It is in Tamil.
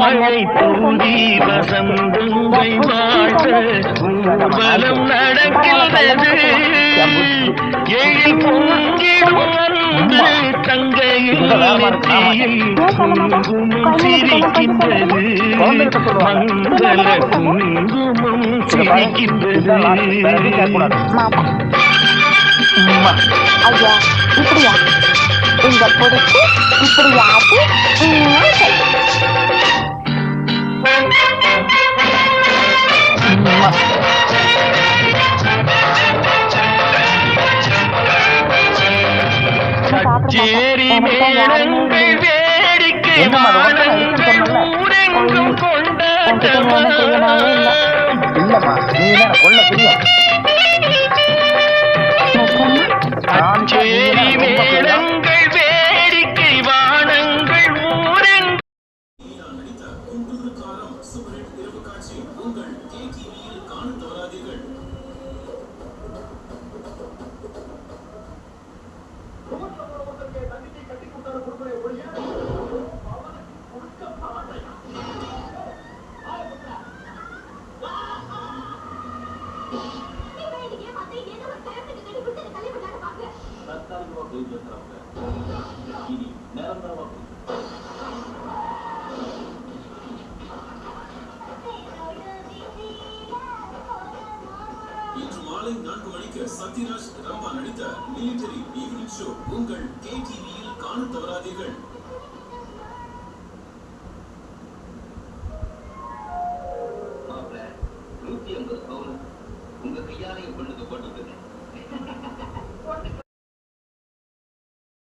மழை தூவி வசந்தங்கள் வாழ்க ஊர்வலம் நடக்கின்றது எழில் பொங்கிடும் அன்று தங்கையில் நெற்றியில் குங்குமம் சிரிக்கின்றது மங்கள குங்குமம் சிரிக்கின்றது. ஐயா இப்படியா இங்க பிடிச்சி இப்படியாச்சு கச்சேரி மேளங்கள் வேடிக்கை ஊரெங்கும் கொண்டாட்டமா கச்சேரி மேளங்கள் வேடிக்கை வானங்கள் ஊரெங்கும். இன்று மாலை 4 மணிக்கு சத்யராஜ் ரம்பா நடித்த மிலிட்டரி ஈவினிங் ஷோ உங்கள் KTV-யில் காண தவறாதீர்கள்.